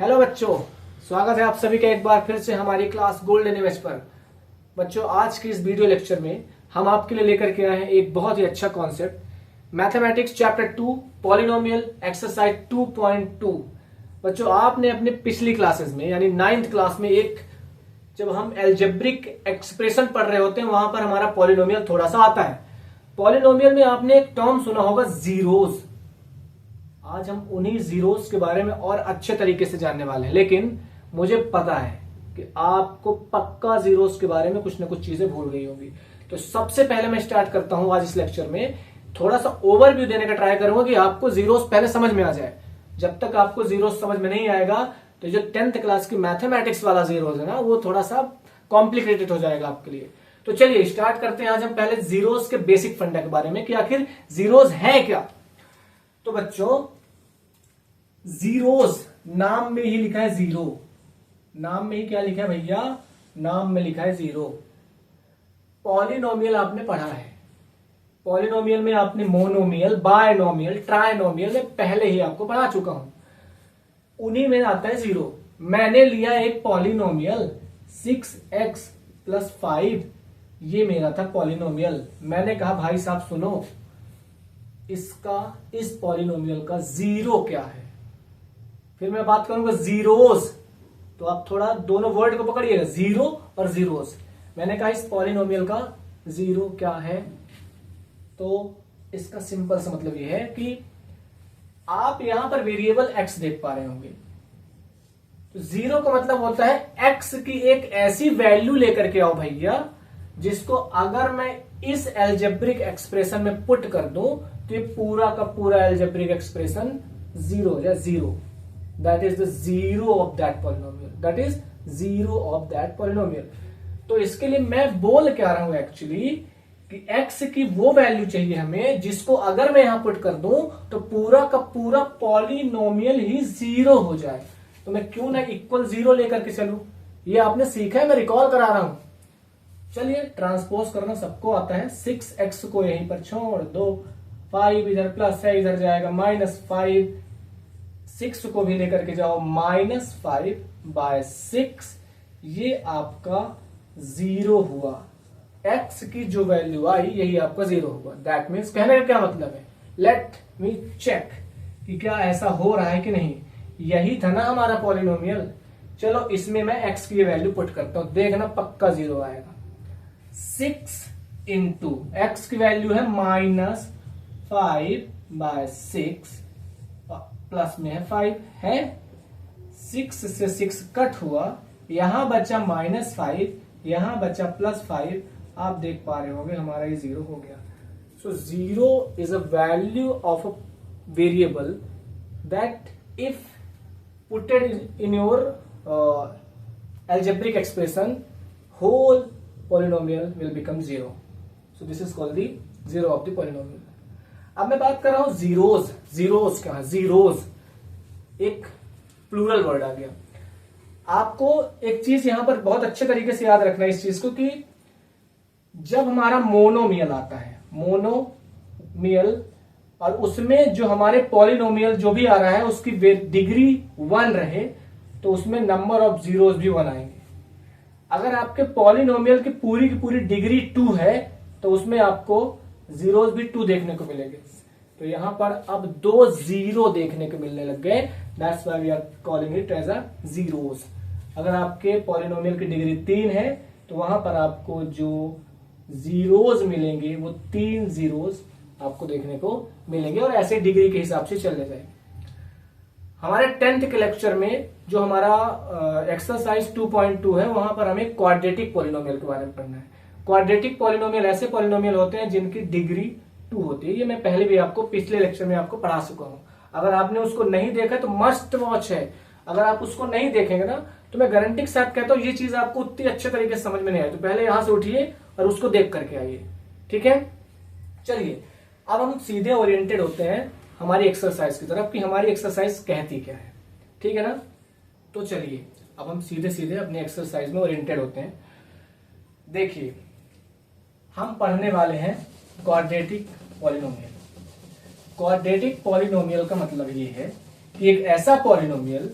Hello बच्चों, स्वागत है आप सभी का एक बार फिर से हमारी क्लास गोल्डन इमेज पर। बच्चों, आज की इस वीडियो लेक्चर में हम आपके लिए लेकर के आए हैं एक बहुत ही अच्छा concept, mathematics chapter 2 polynomial exercise 2.2। बच्चों, आपने अपने पिछली क्लासेस में यानी 9th क्लास में जब हम एल्जेब्रिक एक्सप्रेशन पढ़ रहे होते हैं वहां पर हमारा पॉलिनोमियल थोड़ा सा आता है। पॉलिनोमियल में आपने एक टर्म सुना होगा, जीरोस। आज हम उन्हीं जीरोस के बारे में और अच्छे तरीके से जानने वाले हैं, लेकिन मुझे पता है कि आपको पक्का जीरोस के बारे में कुछ ना कुछ चीजें भूल गई होंगी। तो सबसे पहले मैं स्टार्ट करता हूं आज इस लेक्चर में, थोड़ा सा ओवरव्यू देने का ट्राई करूंगा कि आपको जीरोस पहले समझ में आ जाए। जब तक आपको जीरोस समझ में नहीं आएगा तो जो 10th क्लास की मैथमेटिक्स वाला जीरोस है ना, वो थोड़ा सा कॉम्प्लिकेटेड हो जाएगा आपके लिए। तो चलिए स्टार्ट करते हैं आज हम पहले जीरोस के बेसिक फंडा के बारे में कि आखिर जीरोस है क्या। तो बच्चों, जीरोस नाम में ही लिखा है जीरो। नाम में ही क्या लिखा है भैया? नाम में लिखा है जीरो। पॉलिनोमियल आपने पढ़ा है। पॉलिनोमियल में आपने मोनोमियल, बायनोमियल, ट्राइनोमियल में पहले ही आपको पढ़ा चुका हूं। उन्हीं में आता है जीरो। मैंने लिया एक पॉलिनोमियल 6x + 5, ये मेरा था पॉलिनोमियल। मैंने कहा भाई साहब सुनो, इस पॉलिनोमियल का जीरो क्या है। फिर मैं बात करूंगा जीरोस, तो आप थोड़ा दोनों वर्ड को पकड़िएगा, जीरो और जीरोस। मैंने कहा इस पॉलिनोमियल का जीरो क्या है, तो इसका सिंपल सा मतलब यह है कि आप यहां पर वेरिएबल x देख पा रहे होंगे। तो जीरो का मतलब होता है x की एक ऐसी वैल्यू लेकर के आओ भैया, जिसको अगर मैं इस एल्जेब्रिक एक्सप्रेशन में पुट कर दूं तो ये पूरा का पूरा एल्जेब्रिक एक्सप्रेशन जीरो हो जाए। Zero, that is the zero of that polynomial. That is zero of that polynomial. तो इसके लिए मैं बोल क्या रहा हूं एक्चुअली कि x की वो वैल्यू चाहिए हमें जिसको अगर मैं यहां पुट कर दूं तो पूरा का पूरा पॉलिनोमियल ही जीरो हो जाए। तो मैं क्यों ना इक्वल जीरो लेकर के चलूं? ये आपने सीखा है, मैं रिकॉल करा रहा हूं। चलिए, ट्रांसपोज करना सबको आता है। 6x को यहीं पर छोड़ दो, 5 इधर प्लस है, इधर जाएगा -5, 6 को भी लेकर के जाओ -5/6, ये आपका जीरो हुआ। x की जो वैल्यू आई यही आपका जीरो हुआ। दैट मीन्स कहने का क्या मतलब है, लेट मी चेक कि क्या ऐसा हो रहा है कि नहीं। यही था ना हमारा पॉलिनोमियल। चलो इसमें मैं x की वैल्यू पुट करता हूं, देखना पक्का जीरो आएगा। 6 इंटू x की वैल्यू है -5/6, प्लस में है 5 है। 6 से 6 कट हुआ, यहां बचा -5, यहां बचा +5। आप देख पा रहे होंगे हमारा ये जीरो हो गया। So zero is a value of a variable that if putted in your algebraic expression, whole polynomial will become zero. So this is called the zero of the polynomial. अब मैं बात कर रहा हूं जीरोस। जीरोस क्या है? Zeros एक plural word आ गया। आपको एक चीज यहां पर बहुत अच्छे तरीके से याद रखना है इस चीज को कि जब हमारा मोनोमियल आता है, मोनोमियल, और उसमें जो हमारे पॉलिनोमियल जो भी आ रहा है उसकी डिग्री 1 रहे तो उसमें नंबर ऑफ जीरोस भी 1 आएंगे। अगर आपके पॉलिनोमियल की पूरी डिग्री 2 है तो उसमें आपको जीरोस भी 2 देखने को मिलेंगे। तो यहां पर अब 2 जीरो देखने को मिलने लग गए। That's why we are calling it as a zeros. अगर आपके पॉलिनोमियल की डिग्री 3 है तो वहां पर आपको जो जीरोस मिलेंगे वो 3 जीरोस आपको देखने को मिलेंगे, और ऐसे डिग्री के हिसाब से चलने जाएंगे। हमारे 10th के लेक्चर में जो हमारा एक्सरसाइज 2.2 है, वहां पर हमें क्वाड्रेटिक पॉलिनोमियल के बारे में पढ़ना है। क्वाड्रेटिक पॉलिनोमियल ऐसे पॉलिनोमियल होते हैं जिनकी डिग्री 2 होती है। ये मैं पहले भी आपको पिछले लेक्चर में आपको पढ़ा चुका हूं। अगर आपने उसको नहीं देखा तो मस्ट वॉच है। अगर आप उसको नहीं देखेंगे ना तो मैं गारंटी के साथ कहता हूं ये चीज आपको उतनी अच्छे तरीके से समझ में नहीं आई। तो पहले यहां से उठिए और उसको देख करके आइए, ठीक है। चलिए, अब हम सीधे ओरिएंटेड होते हैं हमारी एक्सरसाइज की तरफ कि हमारी एक्सरसाइज कहती क्या है, ठीक है ना। तो चलिए अब हम सीधे सीधे अपने एक्सरसाइज में ओरिएंटेड होते हैं। देखिए, हम पढ़ने वाले हैं क्वाड्रेटिक पॉलिनोमियल। क्वाड्रेटिक पॉलिनोमियल का मतलब ये है कि एक ऐसा पॉलिनोमियल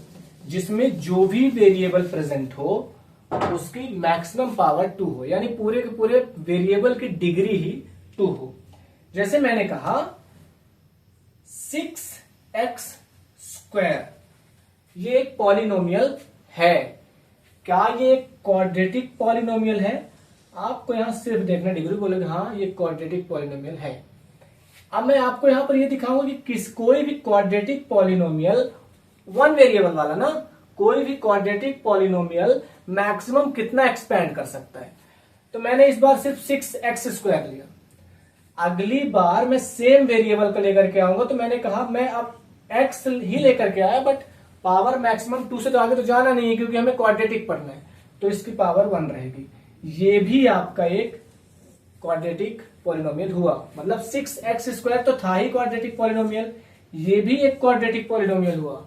जिसमें जो भी वेरिएबल प्रेजेंट हो उसकी मैक्सिमम पावर 2 हो, यानी पूरे के पूरे वेरिएबल की डिग्री ही 2 हो। जैसे मैंने कहा 6x स्क्वायर ये एक पॉलिनोमियल है। क्या ये एक क्वाड्रेटिक पॉलिनोमियल है? आपको यहां सिर्फ देखना डिग्री, बोलोगे हाँ ये क्वाड्रेटिक पॉलिनोमियल है। अब मैं आपको यहां पर ये दिखाऊंगा कि कोई भी क्वाड्रेटिक पॉलिनोमियल वन वेरिएबल वाला ना, कोई भी क्वाड्रेटिक पॉलिनोमियल मैक्सिमम कितना एक्सपेंड कर सकता है। तो मैंने इस बार सिर्फ 6x स्क्वायर लिया, अगली बार मैं सेम वेरिएबल को लेकर के आऊंगा। तो मैंने कहा मैं अब x ही लेकर के आया, बट पावर मैक्सिमम 2 से तो आगे तो जाना नहीं है क्योंकि हमें क्वाड्रेटिक पढ़ना है, तो इसकी पावर 1 रहेगी। ये भी आपका एक क्वाड्रेटिक पॉलिनोमियल हुआ, मतलब 6x स्क्वायर तो था ही क्वाड्रेटिक पॉलिनोमियल, ये भी एक क्वाड्रेटिक पॉलिनोमियल हुआ।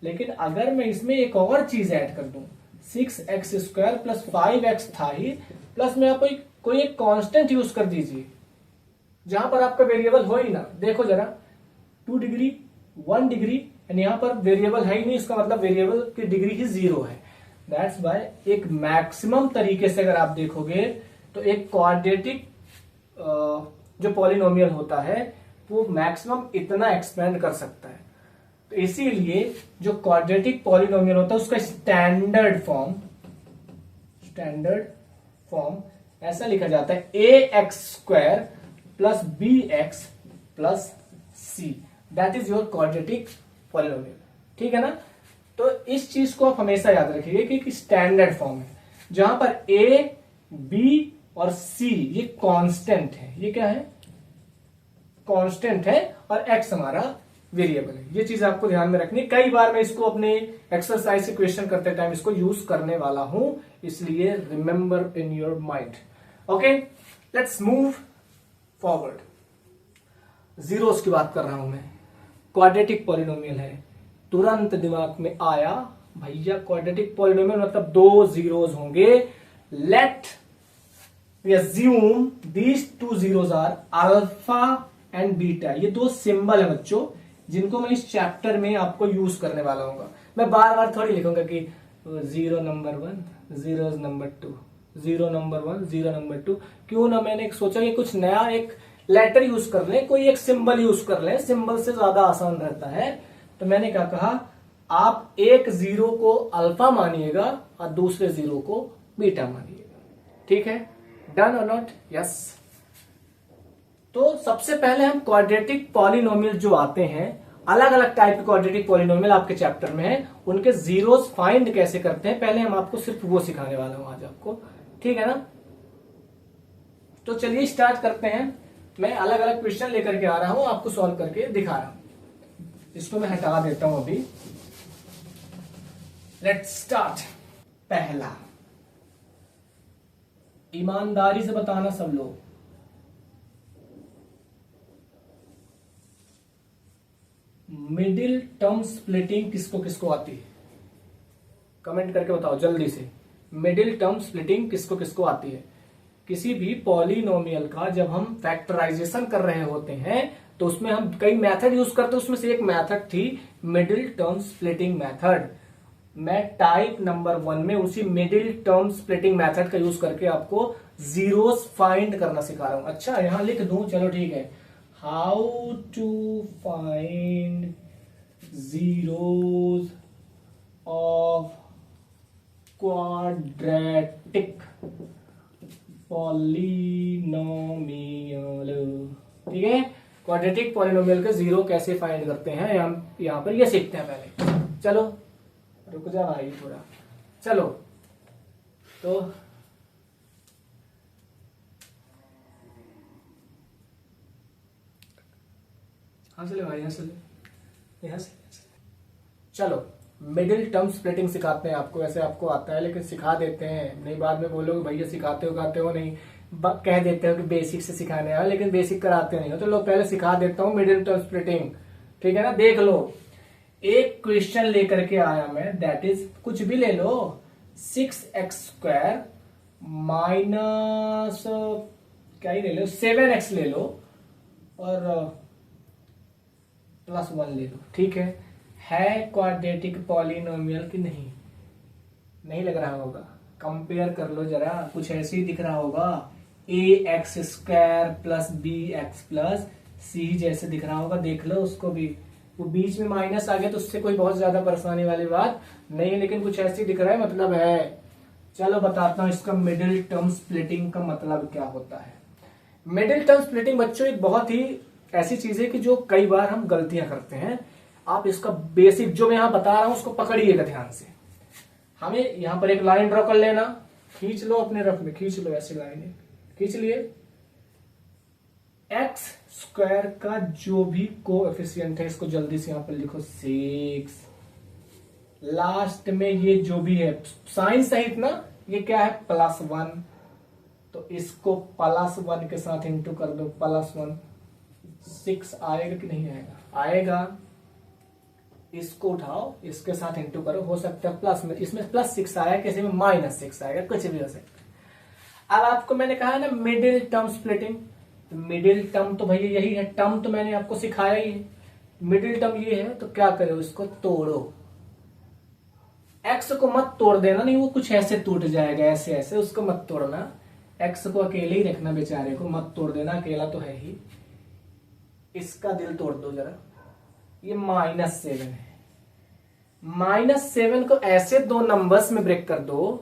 लेकिन अगर मैं इसमें एक और चीज ऐड कर दूं, 6x स्क्वायर प्लस 5x था ही, प्लस में आप कोई एक कांस्टेंट यूज कर दीजिए जहां पर आपका वेरिएबल हो ही ना। देखो जरा 2 डिग्री 1 डिग्री, एंड यहां पर वेरिएबल है ही नहीं, इसका मतलब वेरिएबल की डिग्री ही 0 है। दैट्स वाई एक मैक्सिमम तरीके से अगर आप देखोगे तो एक क्वाड्रेटिक जो पॉलिनोमियल होता है वो मैक्सिमम इतना एक्सपेंड कर सकता है। तो इसीलिए जो क्वाड्रेटिक पॉलिनोमियल होता है उसका स्टैंडर्ड फॉर्म ऐसा लिखा जाता है ax square plus bx plus c, that is your quadratic polynomial. ठीक है ना? तो इस चीज को आप हमेशा याद रखिए कि स्टैंडर्ड फॉर्म है जहां पर a b और c ये कांस्टेंट है। ये क्या है? कांस्टेंट है, और x हमारा वेरिएबल है। ये चीज आपको ध्यान में रखनी। कई बार मैं इसको अपने एक्सरसाइज से क्वेश्चन करते टाइम इसको यूज करने वाला हूं, इसलिए remember in your mind. Okay, let's move forward. Zeros की बात कर रहा हूं मैं, क्वाड्रेटिक पॉलिनोमियल है, तुरंत दिमाग में आया भैया क्वाड्रेटिक पॉलिनोमियल मतलब 2 जीरोस होंगे। Let we assume these 2 zeros are alpha and beta. ये 2 सिंबल है बच्चों जिनको मैं इस चैप्टर में आपको यूज करने वाला हूँ। मैं बार बार थोड़ी लिखूंगा कि 0 नंबर 1 0 नंबर 2 0 नंबर 1 0 नंबर 2। क्यों ना मैंने सोचा कि कुछ नया एक लेटर यूज कर लें, कोई एक सिंबल यूज कर लें, सिंबल से ज्यादा आसान रहता है। तो मैंने क्या कहा, आप एक जीरो को अल्फा मानिएगा और दूसरे जीरो को बीटा मानिएगा। ठीक है? डन और नॉट? यस। तो सबसे पहले हम क्वाड्रेटिक पॉलिनोमियल जो आते हैं, अलग अलग टाइप के क्वाड्रेटिक पॉलिनोमियल आपके चैप्टर में है, उनके जीरोस फाइंड कैसे करते हैं पहले हम आपको सिर्फ वो सिखाने वाला हूं आज आपको। ठीक है ना? तो चलिए स्टार्ट करते हैं। मैं अलग अलग क्वेश्चन लेकर के आ रहा हूं, आपको सॉल्व करके दिखा रहा हूं। इसको मैं हटा देता हूं अभी। Let's start. पहला, ईमानदारी से बताना सब लोग, मिडिल टर्म स्प्लिटिंग किसको किसको आती है? कमेंट करके बताओ जल्दी से। मिडिल टर्म स्प्लिटिंग किसको किसको आती है? किसी भी पॉलिनोमियल का जब हम फैक्टराइजेशन कर रहे होते हैं तो उसमें हम कई मेथड यूज करते हैं, उसमें से एक मेथड थी मिडिल टर्म स्प्लिटिंग मेथड। मैं टाइप नंबर 1 में उसी मिडिल टर्म स्प्लिटिंग मेथड का यूज करके आपको जीरोस फाइंड करना सिखा रहा हूं। अच्छा यहां लिख दूं, चलो ठीक है। How to find zeros of quadratic polynomial. ठीक है? क्वाड्रेटिक पॉलिनोमियल के जीरो कैसे फाइंड करते हैं हम यहां पर ये सीखते हैं पहले। चलो रुक जा भाई थोड़ा। चलो तो हाँ चले भाई, यहां से चलो मिडिल टर्म स्प्लिटिंग सिखाते हैं आपको। वैसे आपको आता है लेकिन सिखा देते हैं, नहीं बाद में बोलोगे भैया सिखाते हो नहीं, कह देते हो कि बेसिक से सिखाने आया लेकिन बेसिक कराते नहीं हो। तो लो पहले सिखा देता हूं मिडिल टर्म स्प्लिटिंग। ठीक है ना? देख लो, एक क्वेश्चन लेकर के आया मैं, दैट इज कुछ भी ले लो, 6x स्क्वायर माइनस क्या ही ले लो, 7x ले लो और प्लस 1 ले लो। ठीक है? है क्वाड्रेटिक पॉलिनोमियल कि नहीं? नहीं लग रहा होगा, कंपेयर कर लो जरा, कुछ ऐसे ही दिख रहा होगा, a x square plus b x plus c जैसे दिख रहा होगा, देख लो उसको भी। वो बीच में माइनस आ गया तो उससे कोई बहुत ज्यादा परेशानी वाली बात नहीं, लेकिन कुछ ऐसे ही दिख रहा है, मतलब है। चलो बताता हूं इसका मिडिल टर्म स्प्लिटिंग का मतलब क्या होता है। मिडिल टर्म स्प्लिटिंग बच्चों एक बहुत ही ऐसी चीज है कि जो कई बार हम गलतियां करते हैं। आप इसका बेसिक जो मैं यहां बता रहा हूं उसको पकड़िएगा ध्यान से। हमें यहां पर एक लाइन ड्रॉ कर लेना, खींच लो अपने रफ में, खींच लो ऐसी लाइन खींच लिए। एक्स स्क्वायर का जो भी कोएफिशिएंट है इसको जल्दी से यहां पर लिखो 6। लास्ट में ये जो भी है साइन सहित ना, ये क्या है +1, तो इसको +1 के साथ इंटू कर दो, +1 6 आएगा कि नहीं आएगा? आएगा। इसको उठाओ, इसके साथ इंटू करो, हो सकता है प्लस में, इसमें +6 आया, किसी में -6 आएगा, कुछ भी हो सकता है। अब आपको मैंने कहा ना मिडिल टर्म स्प्लिटिंग, तो मिडिल टर्म तो भैया यही है, टर्म तो मैंने आपको सिखाया ही है। मिडिल टर्म ये है तो क्या करो, इसको तोड़ो। एक्स को मत तोड़ देना, नहीं वो कुछ ऐसे टूट जाएगा, ऐसे ऐसे, उसको मत तोड़ना। एक्स को अकेले ही रखना, बेचारे को मत तोड़ देना, अकेला तो है ही। इसका दिल तोड़ दो जरा, ये -7 है। -7 को ऐसे दो नंबर्स में ब्रेक कर दो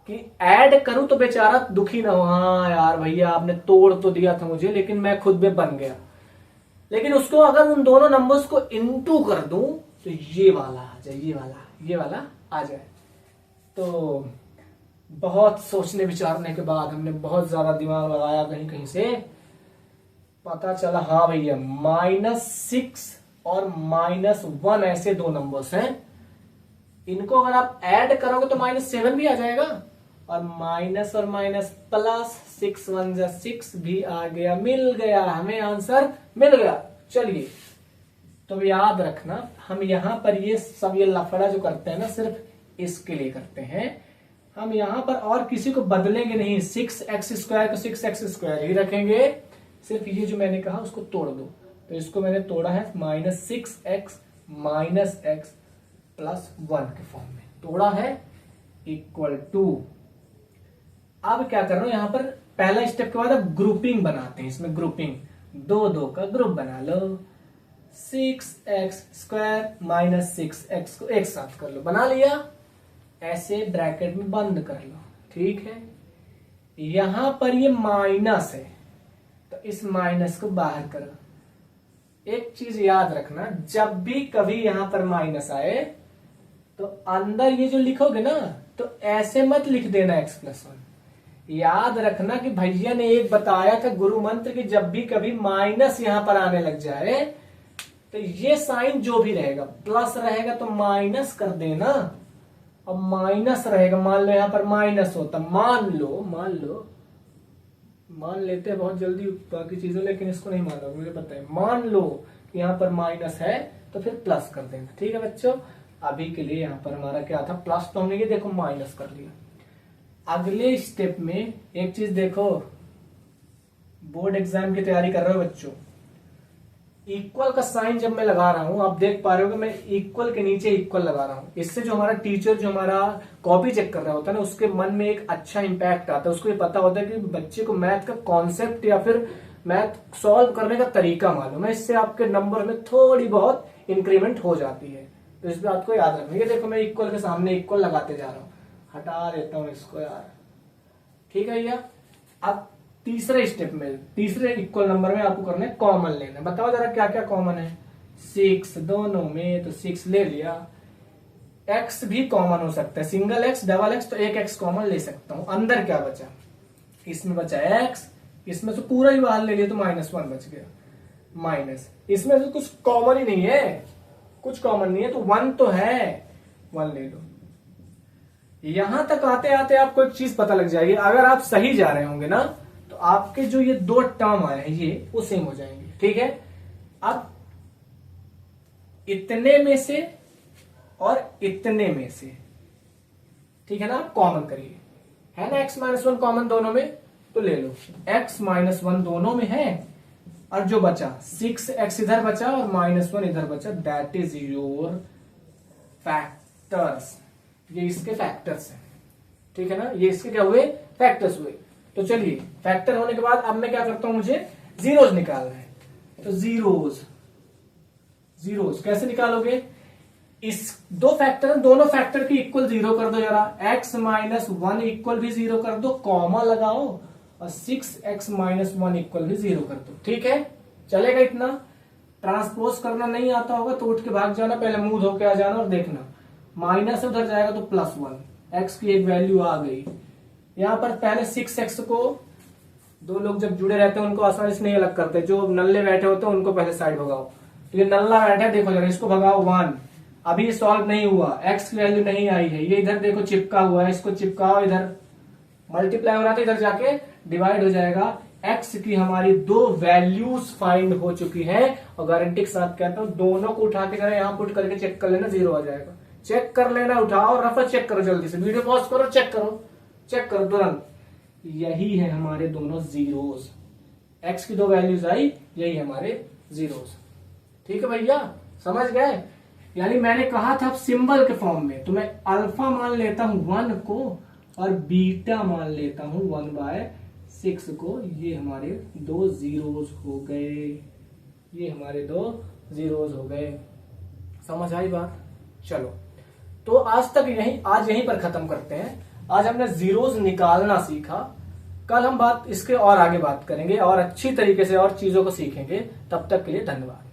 कि ऐड करूं तो बेचारा दुखी ना हो, हाँ यार भैया आपने तोड़ तो दिया था मुझे, लेकिन मैं खुद में बन गया। लेकिन उसको अगर उन दोनों नंबर्स को इनटू कर दूं तो ये वाला आ जाए, ये वाला आ जाए। तो बहुत सोचने विचारने के बाद हमने बहुत ज्यादा दिमाग लगाया, कहीं कहीं से पता चला, हाँ भैया -6 और -1 ऐसे दो नंबर्स हैं, इनको अगर आप ऐड करोगे तो -7 भी आ जाएगा, और माइनस और माइनस प्लस, 6 1 जा 6 भी आ गया, मिल गया, हमें आंसर मिल गया। चलिए, तो याद रखना हम यहां पर ये सब ये लफड़ा जो करते हैं ना, सिर्फ इसके लिए करते हैं। हम यहां पर और किसी को बदलेंगे नहीं, 6x² को 6x² ही रखेंगे, सिर्फ ये जो मैंने कहा उसको तोड़ दो। तो इसको मैंने तोड़ा है -6x - x + 1 के फॉर्म में तोड़ा है, इक्वल टू। अब क्या कर रहा हूं यहां पर, पहला स्टेप के बाद अब ग्रुपिंग बनाते हैं। इसमें ग्रुपिंग, 2 का ग्रुप बना लो, 6x² - 6x को एक साथ कर लो, बना लिया, ऐसे ब्रैकेट में बंद कर लो, ठीक है। यहां पर ये माइनस है तो इस माइनस को बाहर करो। एक चीज याद रखना, जब भी कभी यहां पर माइनस आए तो अंदर ये जो लिखोगे ना, तो ऐसे मत लिख देना x+1। याद रखना कि भैया ने एक बताया था गुरु मंत्र कि जब भी कभी माइनस यहां पर आने लग जाए तो ये साइन जो भी रहेगा, प्लस रहेगा तो माइनस कर देना, और माइनस रहेगा, मान लो यहां पर माइनस होता, मान लेते हैं बहुत जल्दी बाकी चीजें, लेकिन इसको नहीं मान लो, मुझे पता है। मान लो कि यहां पर माइनस है तो फिर प्लस कर देना, ठीक है बच्चों। अभी के लिए यहां पर हमारा क्या था, प्लस, तो हमने ये देखो माइनस कर लिया। अगले स्टेप में एक चीज देखो, बोर्ड एग्जाम की तैयारी कर रहे हो बच्चों, इक्वल का साइन जब मैं लगा रहा हूं, आप देख पा रहे हो कि मैं इक्वल के नीचे इक्वल लगा रहा हूं। इससे जो हमारा टीचर जो हमारा कॉपी चेक कर रहा होता है ना, उसके मन में एक अच्छा इंपैक्ट आता है, उसको ये पता होता है कि बच्चे को मैथ का कॉन्सेप्ट या फिर मैथ सॉल्व करने का तरीका मालूम है। इससे आपके नंबर में थोड़ी बहुत इंक्रीमेंट हो जाती है, तो इस बात को याद रखना। ये देखो मैं इक्वल के सामने इक्वल लगाते जा रहा हूं, हटा देता हूं इसको यार, ठीक है भैया। अब तीसरे स्टेप में, तीसरे इक्वल नंबर में आपको करना है कॉमन लेना। बताओ जरा क्या क्या कॉमन है, 6 दोनों में, तो 6 ले लिया। x भी कॉमन हो सकता है, सिंगल x डबल x, तो एक x कॉमन ले सकता हूं। अंदर क्या बचा, इसमें बचा x, इसमें से पूरा ही बाहर ले लिया तो -1 बच गया, माइनस, इसमें से कुछ कॉमन ही नहीं है, कुछ कॉमन नहीं है, तो 1 तो है, 1 ले लो। यहां तक आते आते आपको एक चीज पता लग जाएगी, अगर आप सही जा रहे होंगे ना तो आपके जो ये 2 टर्म आए हैं ये वो सेम हो जाएंगे, ठीक है। अब इतने में से और इतने में से, ठीक है ना, आप कॉमन करिए, है ना x - 1 कॉमन दोनों में, तो ले लो। x - 1 दोनों में है, और जो बचा 6x इधर बचा और -1 इधर बचा, दैट इज योर फैक्टर्स। ये इसके फैक्टर्स हैं, ठीक है ना, ये इसके क्या हुए, फैक्टर्स हुए। तो चलिए फैक्टर होने के बाद अब मैं क्या करता हूं, मुझे जीरोज निकालना है। तो जीरोज कैसे निकालोगे, इस दो फैक्टर, दोनों फैक्टर की इक्वल जीरो कर दो जरा, x माइनस 1 इक्वल भी जीरो कर दो, कॉमा लगाओ और 6x माइनस 1 इक्वल भी जीरो कर दो। ठीक है, चलेगा इतना। ट्रांसपोज करना नहीं आता होगा तो उठ के भाग जाना, पहले मुंह धो के आ जाना और देखना, माइनस उधर जाएगा तो +1, x की एक वैल्यू आ गई। यहां पर पहले 6x को, दो लोग जब जुड़े रहते हैं उनको आसानी से नहीं अलग करते, जो नल्ले बैठे होते हैं उनको पहले साइड भगाओ। तो ये नल्ला बैठा है, देखो जरा इसको भगाओ 1, अभी सॉल्व नहीं हुआ, x की वैल्यू नहीं आई है, ये इधर देखो चिपका हुआ है, इसको चिपकाओ, इधर मल्टीप्लाई हो रहा था, इधर जाके डिवाइड हो जाएगा। x की हमारी दो वैल्यूज फाइंड हो चुकी है और गारंटी के साथ कहता हूं दोनों को उठा के जरा यहां पुट करके चेक कर लेना, जीरो आ जाएगा। चेक कर लेना, उठाओ रफा चेक करो, जल्दी से वीडियो पॉज करो, चेक करो तुरंत। यही है हमारे दोनों जीरोस, x की दो वैल्यूज आई, यही हमारे जीरोस। ठीक है भैया, समझ गए। यानी मैंने कहा था सिंबल के फॉर्म में, तो मैं अल्फा मान लेता हूं 1 को और बीटा मान लेता हूं 1/6 को। ये हमारे दो जीरोस हो गए, ये हमारे दो जीरोस हो गए। समझ आई बात। चलो तो आज तक आज यहीं पर खत्म करते हैं। आज हमने जीरोस निकालना सीखा, कल हम इसके और आगे बात करेंगे और अच्छी तरीके से और चीजों को सीखेंगे। तब तक के लिए धन्यवाद।